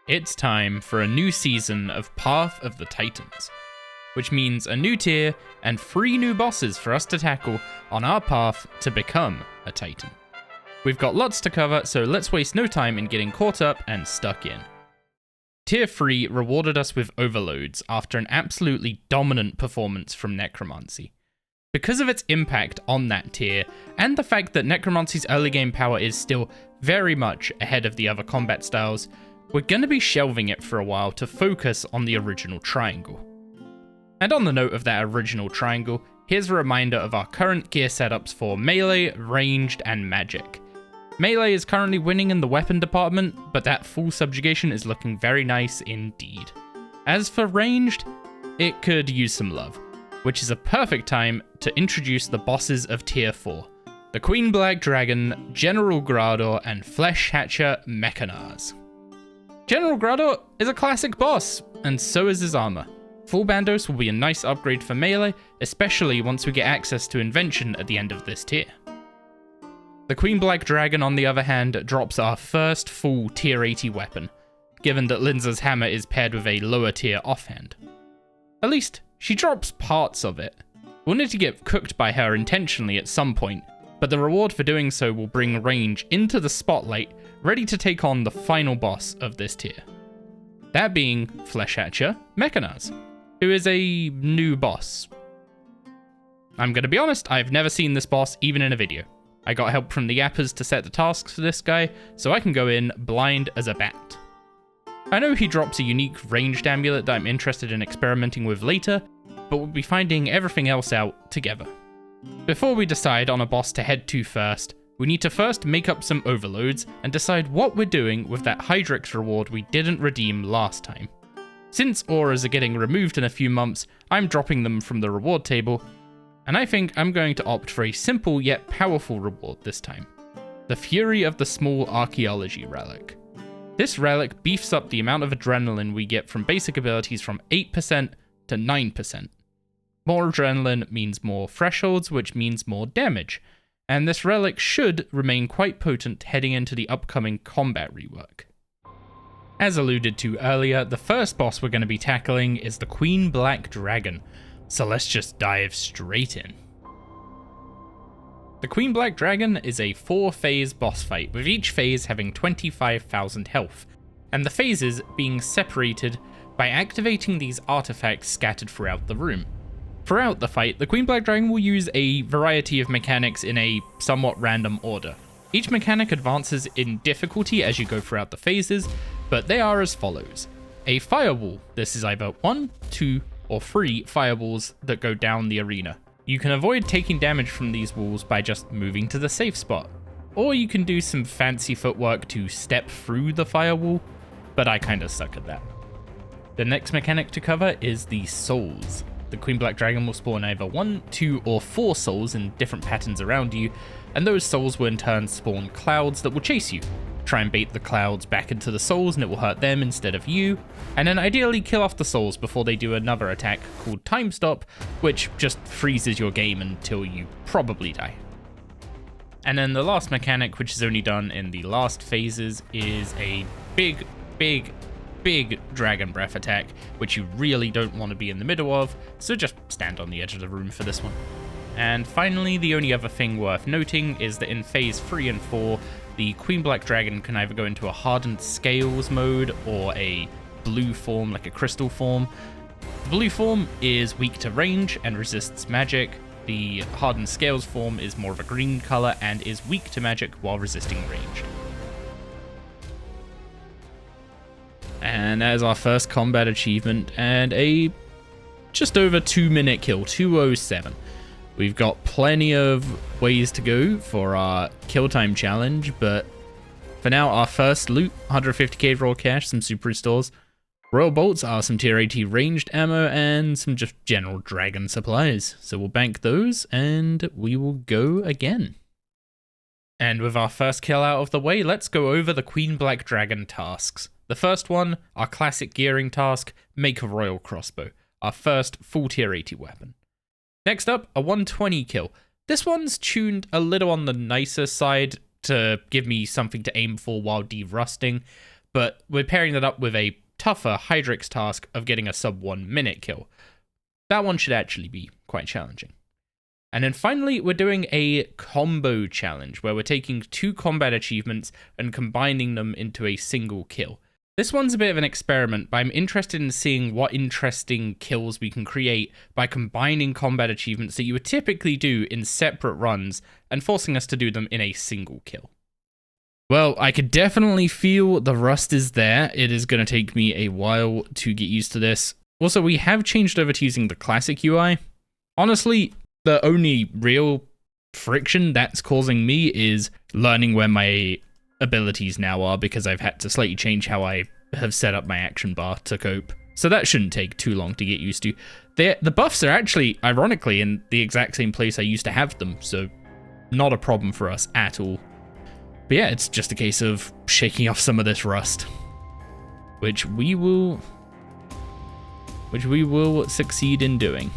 It's time for a new season of Path of the Titans, which means a new tier and 3 new bosses for us to tackle on our path to become a Titan. We've got lots to cover, so let's waste no time in getting caught up and stuck in. Tier 3 rewarded us with overloads after an absolutely dominant performance from Necromancy. Because of its impact on that tier, and the fact that Necromancy's early game power is still very much ahead of the other combat styles, we're going to be shelving it for a while to focus on the original triangle. And on the note of that original triangle, here's a reminder of our current gear setups for melee, ranged, and magic. Melee is currently winning in the weapon department, but that full subjugation is looking very nice indeed. As for ranged, it could use some love, which is a perfect time to introduce the bosses of Tier 4. The Queen Black Dragon, General Grador, and Flesh Hatcher Mechanars. General Grador is a classic boss, and so is his armor. Full Bandos will be a nice upgrade for melee, especially once we get access to Invention at the end of this tier. The Queen Black Dragon, on the other hand, drops our first full Tier 80 weapon, given that Linza's hammer is paired with a lower tier offhand. At least, she drops parts of it. We'll need to get cooked by her intentionally at some point, but the reward for doing so will bring range into the spotlight, ready to take on the final boss of this tier. That being Flesh Hatcher Mechanars, who is a new boss. I'm gonna be honest, I've never seen this boss even in a video. I got help from the yappers to set the tasks for this guy, so I can go in blind as a bat. I know he drops a unique ranged amulet that I'm interested in experimenting with later, but we'll be finding everything else out together. Before we decide on a boss to head to first, we need to first make up some overloads and decide what we're doing with that Hydrix reward we didn't redeem last time. Since auras are getting removed in a few months, I'm dropping them from the reward table, and I think I'm going to opt for a simple yet powerful reward this time. The Fury of the Small Archaeology Relic. This relic beefs up the amount of adrenaline we get from basic abilities from 8% to 9%. More adrenaline means more thresholds, which means more damage, and this relic should remain quite potent heading into the upcoming combat rework. As alluded to earlier, the first boss we're going to be tackling is the Queen Black Dragon, so let's just dive straight in. The Queen Black Dragon is a 4-phase boss fight, with each phase having 25,000 health, and the phases being separated by activating these artifacts scattered throughout the room. Throughout the fight, the Queen Black Dragon will use a variety of mechanics in a somewhat random order. Each mechanic advances in difficulty as you go throughout the phases, but they are as follows. A firewall. This is either 1, 2, or 3 fireballs that go down the arena. You can avoid taking damage from these walls by just moving to the safe spot, or you can do some fancy footwork to step through the firewall, but I kinda suck at that. The next mechanic to cover is the souls. The Queen Black Dragon will spawn either 1, 2, or 4 souls in different patterns around you, and those souls will in turn spawn clouds that will chase you. Try and bait the clouds back into the souls and it will hurt them instead of you, and then ideally kill off the souls before they do another attack called Time Stop, which just freezes your game until you probably die. And then the last mechanic, which is only done in the last phases, is a big Dragon Breath attack, which you really don't want to be in the middle of, so just stand on the edge of the room for this one. And finally, the only other thing worth noting is that in phase 3 and 4, the Queen Black Dragon can either go into a Hardened Scales mode or a blue form, like a crystal form. The blue form is weak to range and resists magic. The Hardened Scales form is more of a green color and is weak to magic while resisting range. And that is our first combat achievement, and a just over 2-minute kill, 2:07. We've got plenty of ways to go for our kill time challenge, but for now, our first loot, 150k raw cash, some super restores. Royal bolts are some tier 80 ranged ammo and some just general dragon supplies. So we'll bank those and we will go again. And with our first kill out of the way, let's go over the Queen Black Dragon tasks. The first one, our classic gearing task, make a royal crossbow, our first full tier 80 weapon. Next up, a 120 kill. This one's tuned a little on the nicer side to give me something to aim for while de-rusting, but we're pairing that up with a tougher Hydrix task of getting a sub 1 minute kill. That one should actually be quite challenging. And then finally, we're doing a combo challenge where we're taking 2 combat achievements and combining them into a single kill. This one's a bit of an experiment, but I'm interested in seeing what interesting kills we can create by combining combat achievements that you would typically do in separate runs and forcing us to do them in a single kill. Well, I could definitely feel the rust is there. It is going to take me a while to get used to this. Also, we have changed over to using the classic UI. Honestly, the only real friction that's causing me is learning where my abilities now are, because I've had to slightly change how I have set up my action bar to cope. So that shouldn't take too long to get used to. The buffs are actually, ironically, in the exact same place I used to have them, so not a problem for us at all. But yeah, it's just a case of shaking off some of this rust, which we will succeed in doing.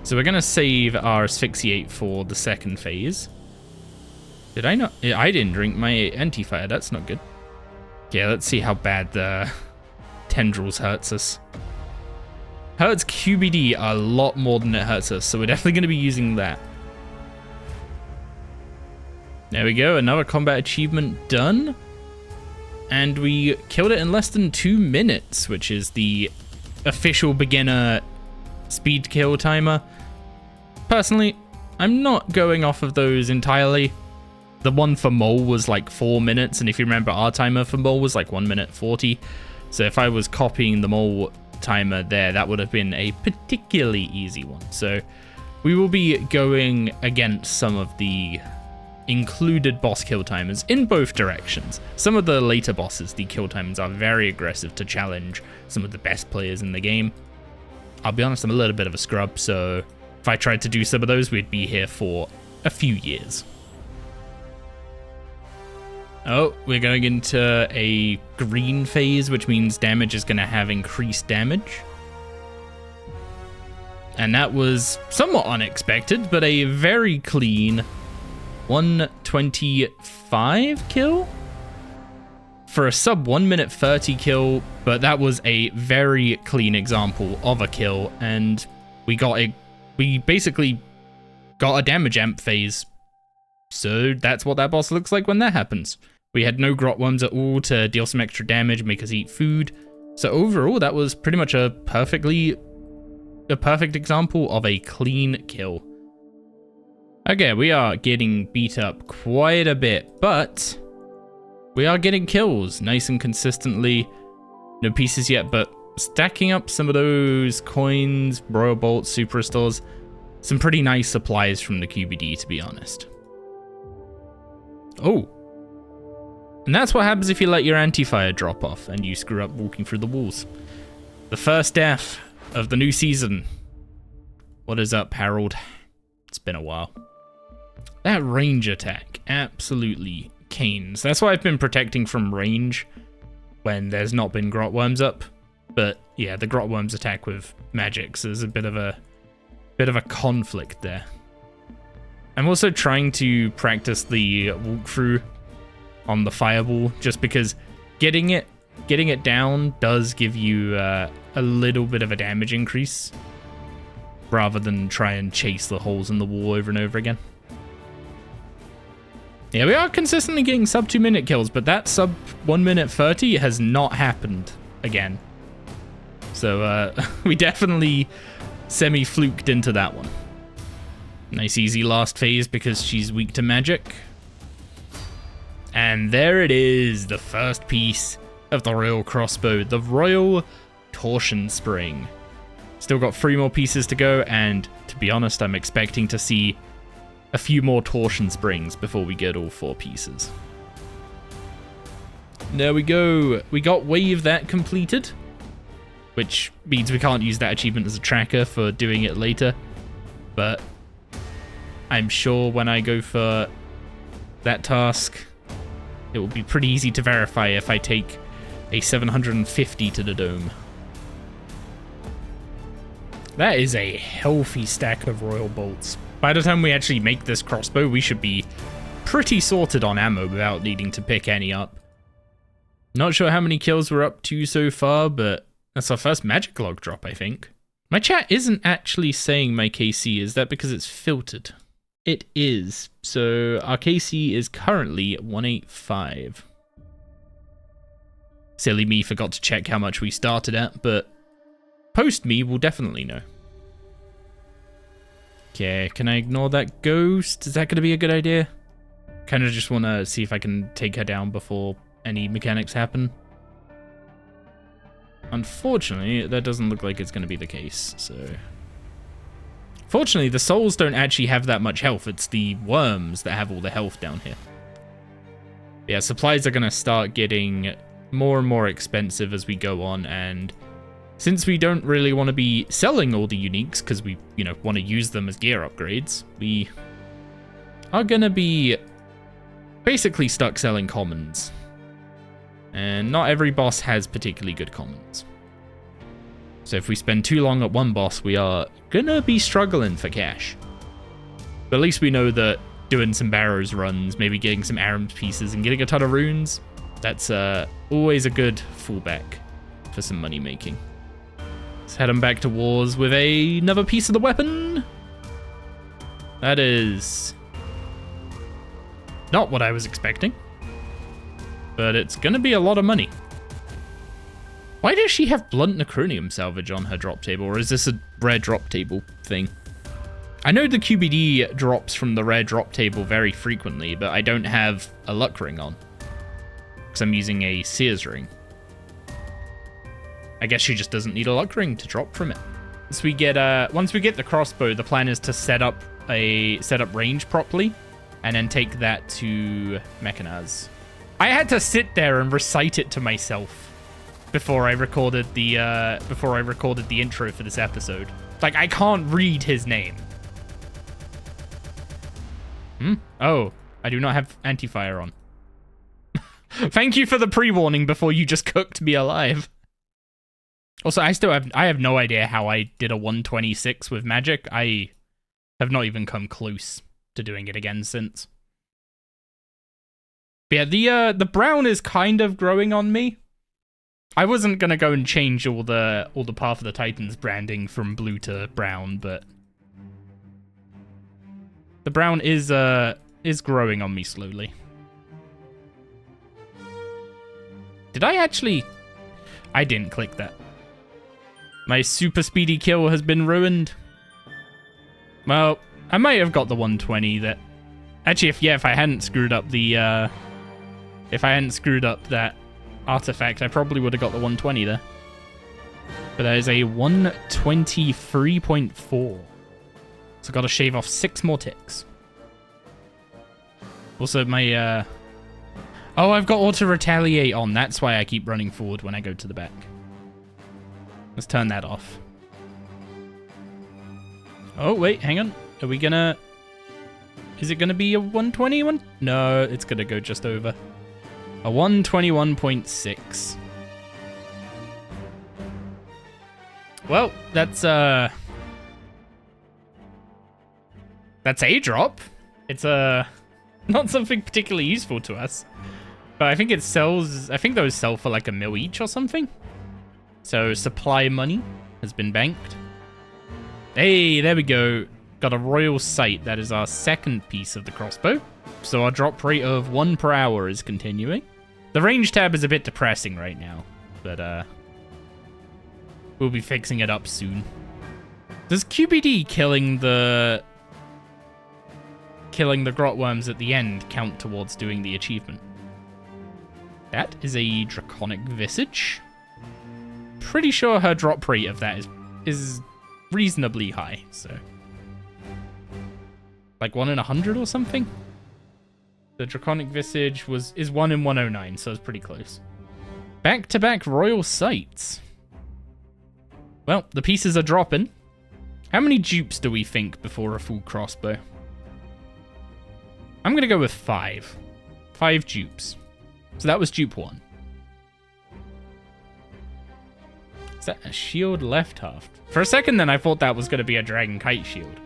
So we're gonna save our asphyxiate for the second phase. Did I not? I didn't drink my anti-fire. That's not good. Yeah, let's see how bad the tendrils hurts us. Hurts QBD a lot more than it hurts us, so we're definitely going to be using that. There we go, another combat achievement done. And we killed it in less than 2 minutes, which is the official beginner speed kill timer. Personally, I'm not going off of those entirely. The one for Mole was like 4 minutes, and if you remember, our timer for Mole was like 1 minute 40. So if I was copying the Mole timer there, that would have been a particularly easy one. So we will be going against some of the included boss kill timers in both directions. Some of the later bosses, the kill timers are very aggressive to challenge some of the best players in the game. I'll be honest, I'm a little bit of a scrub, so if I tried to do some of those, we'd be here for a few years. Oh, we're going into a green phase, which means damage is going to have increased damage. And that was somewhat unexpected, but a very clean 125 kill? For a sub 1 minute 30 kill, but that was a very clean example of a kill, and we basically got a damage amp phase. So that's what that boss looks like when that happens. We had no grot worms at all to deal some extra damage, make us eat food. So overall, that was pretty much a perfect example of a clean kill. Okay, we are getting beat up quite a bit, but we are getting kills nice and consistently. No pieces yet, but stacking up some of those coins, royal bolts, super restores, some pretty nice supplies from the QBD, to be honest. Oh. And that's what happens if you let your anti-fire drop off and you screw up walking through the walls. The first death of the new season. What is up, Harold? It's been a while. That range attack absolutely canes. That's why I've been protecting from range when there's not been grot worms up. But yeah, the grot worms attack with magics is a bit of a conflict there. I'm also trying to practice the walkthrough on the fireball, just because getting it down does give you a little bit of a damage increase, rather than try and chase the holes in the wall over and over again. Yeah, we are consistently getting sub 2 minute kills, but that sub 1 minute 30 has not happened again. So we definitely semi-fluked into that one. Nice easy last phase because she's weak to magic. And there it is, the first piece of the royal crossbow, the royal torsion spring. Still got 3 more pieces to go, and to be honest, I'm expecting to see a few more torsion springs before we get all 4 pieces. There we go. We got wave that completed, which means we can't use that achievement as a tracker for doing it later. But I'm sure when I go for that task, it will be pretty easy to verify if I take a 750 to the dome. That is a healthy stack of royal bolts. By the time we actually make this crossbow, we should be pretty sorted on ammo without needing to pick any up. Not sure how many kills we're up to so far, but that's our first magic log drop, I think. My chat isn't actually saying my KC. Is that because it's filtered? It is. So our KC is currently 185. Silly me, forgot to check how much we started at, but post me will definitely know. Okay, can I ignore that ghost? Is that going to be a good idea? Kind of just want to see if I can take her down before any mechanics happen. Unfortunately, that doesn't look like it's going to be the case, so... Fortunately, the souls don't actually have that much health. It's the worms that have all the health down here. Yeah, supplies are going to start getting more and more expensive as we go on, and since we don't really want to be selling all the uniques because we, want to use them as gear upgrades, we are going to be basically stuck selling commons. And not every boss has particularly good commons. So if we spend too long at one boss, we are gonna be struggling for cash. But at least we know that doing some Barrows runs, maybe getting some Aram's pieces and getting a ton of runes, that's always a good fallback for some money making. Let's head on back to wars with another piece of the weapon. That is not what I was expecting, but it's gonna be a lot of money. Why does she have blunt necronium salvage on her drop table, or is this a rare drop table thing? I know the QBD drops from the rare drop table very frequently, but I don't have a luck ring on, because I'm using a Sears ring. I guess she just doesn't need a luck ring to drop from it. Once we get the crossbow, the plan is to set up range properly, and then take that to Mechanaz. I had to sit there and recite it to myself before I recorded the intro for this episode. Like, I can't read his name. Oh, I do not have anti-fire on. Thank you for the pre-warning before you just cooked me alive. Also, I have no idea how I did a 126 with magic. I have not even come close to doing it again since. But yeah, the brown is kind of growing on me. I wasn't gonna go and change all the Path of the Titans branding from blue to brown, but the brown is growing on me slowly. Did I actually? I didn't click that. My super speedy kill has been ruined. Well, I might have got the 120 that. Actually, if I hadn't screwed up that artifact, I probably would have got the 120 there. But that is a 123.4. So I've got to shave off 6 more ticks. Also, my oh, I've got auto retaliate on. That's why I keep running forward when I go to the back. Let's turn that off. Oh, wait, hang on. Are we gonna... Is it gonna be a 121? No, it's gonna go just over. A 121.6. Well, that's a drop. It's not something particularly useful to us. But I think it sells... I think those sell for like $1 mil each or something. So supply money has been banked. Hey, there we go. Got a royal sight. That is our second piece of the crossbow. So our drop rate of 1 per hour is continuing. The range tab is a bit depressing right now, but we'll be fixing it up soon. Does QBD killing the grot worms at the end count towards doing the achievement? That is a draconic visage. Pretty sure her drop rate of that is reasonably high, so like 1 in 100 or something. The draconic visage is 1 in 109, so it's pretty close. Back-to-back royal sights. Well, the pieces are dropping. How many dupes do we think before a full crossbow? I'm gonna go with 5. 5 dupes. So that was dupe 1. Is that a shield left half? For a second then I thought that was gonna be a dragon kite shield.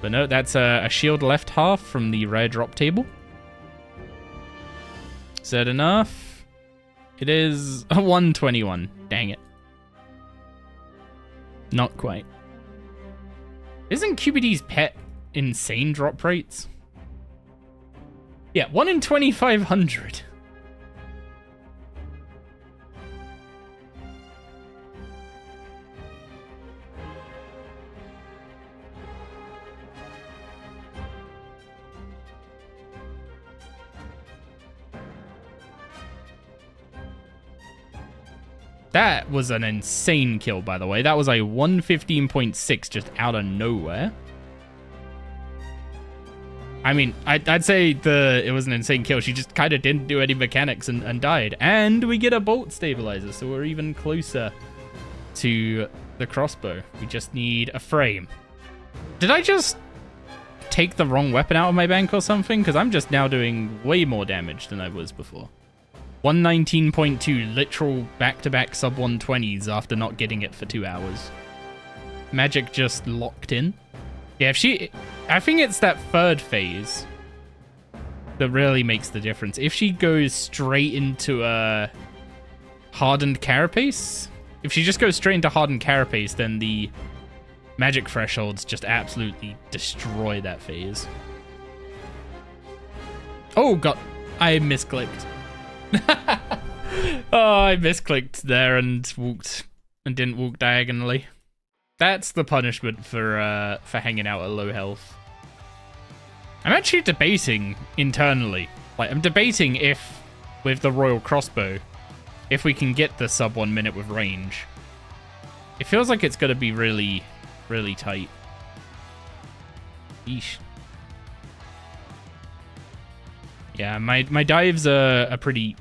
But no, that's a shield left half from the rare drop table. Is that enough? It is a 121. Dang it. Not quite. Isn't QBD's pet insane drop rates? Yeah, 1 in 2,500. That was an insane kill, by the way. That was a 115.6 just out of nowhere. I mean, I'd say it was an insane kill. She just kind of didn't do any mechanics and died. And we get a bolt stabilizer, so we're even closer to the crossbow. We just need a frame. Did I just take the wrong weapon out of my bank or something? Because I'm just now doing way more damage than I was before. 119.2, literal back-to-back sub 120s after not getting it for 2 hours. Magic just locked in. Yeah, I think it's that third phase that really makes the difference. If she goes straight into a hardened carapace, if she just goes straight into hardened carapace, then the magic thresholds just absolutely destroy that phase. Oh god, I misclicked. Oh, I misclicked there and didn't walk diagonally. That's the punishment for hanging out at low health. I'm actually debating internally. Like, I'm debating if, with the Royal Crossbow, if we can get the sub 1 minute with range. It feels like it's gonna be really, really tight. Yeesh. Yeah, my dives are a pretty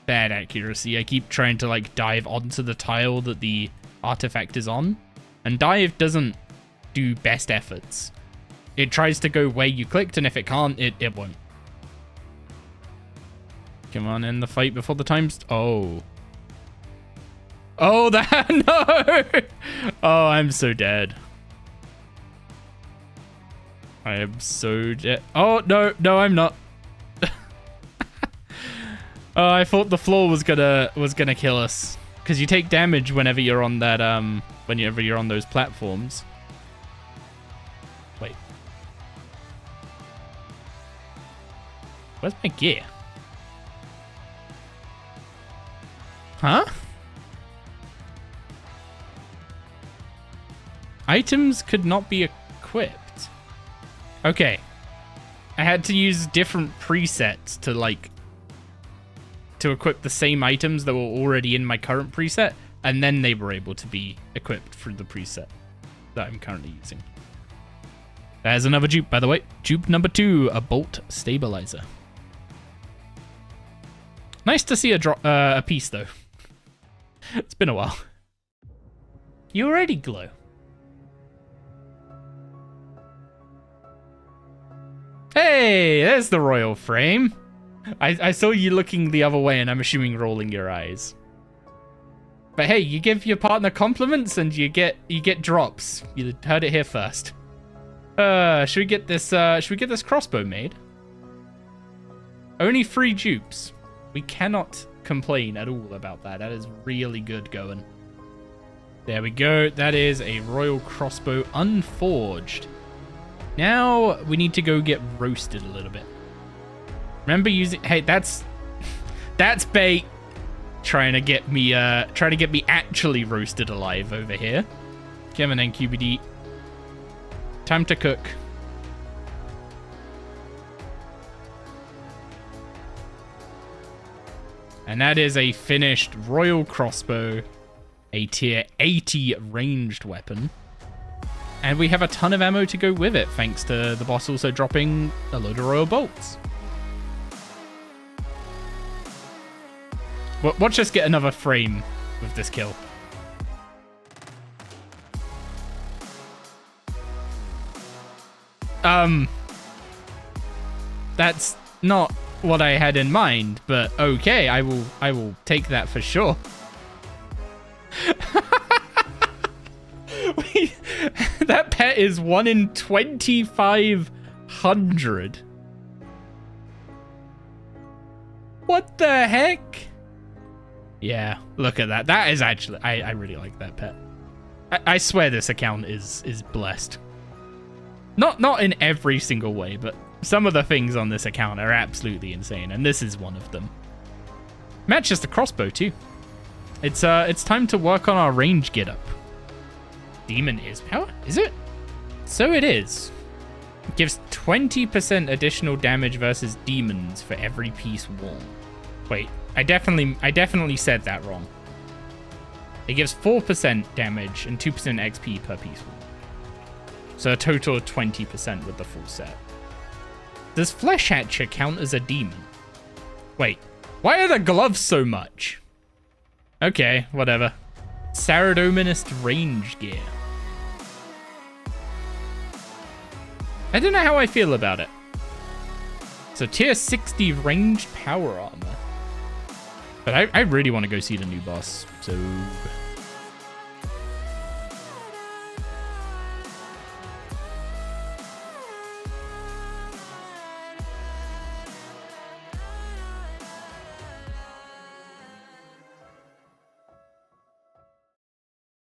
bad accuracy. I keep trying to like dive onto the tile that the artifact is on, and dive doesn't do best efforts. It tries to go where you clicked, and if it can't, it won't. Come on, in the fight before the time's... Oh. Oh, that... No! Oh, I'm so dead. I am so dead. Oh, no, I'm not. Oh, I thought the floor was gonna kill us, because you take damage whenever you're on that whenever you're on those platforms. Wait, where's my gear? Huh? Items could not be equipped. Okay, I had to use different presets to equip the same items that were already in my current preset, and then they were able to be equipped through the preset that I'm currently using. There's another dupe, by the way. Dupe number 2, a bolt stabilizer. Nice to see a piece, though. It's been a while. You already glow. Hey, there's the royal frame. I saw you looking the other way, and I'm assuming rolling your eyes. But hey, you give your partner compliments, and you get drops. You heard it here first. Should we get this crossbow made? Only 3 dupes. We cannot complain at all about that. That is really good going. There we go. That is a royal crossbow unforged. Now we need to go get roasted a little bit. Remember using... Hey, that's bait. Trying to get me actually roasted alive over here. Come on then, QBD. Time to cook. And that is a finished royal crossbow, a tier 80 ranged weapon. And we have a ton of ammo to go with it, thanks to the boss also dropping a load of royal bolts. Watch us get another frame with this kill. That's not what I had in mind, but okay, I will take that for sure. That pet is 1 in 2,500. What the heck? Yeah, look at that. That is actually... I really like that pet. I swear this account is blessed. Not in every single way, but some of the things on this account are absolutely insane, and this is one of them. Matches the crossbow, too. It's time to work on our range get up. Demon is power? Is it? So it is. It gives 20% additional damage versus demons for every piece worn. Wait, I definitely said that wrong. It gives 4% damage and 2% XP per piece worn. So a total of 20% with the full set. Does Flesh Hatcher count as a demon? Wait, why are the gloves so much? Okay, whatever. Saradominist range gear. I don't know how I feel about it. So tier 60 ranged power armor. But I really want to go see the new boss, so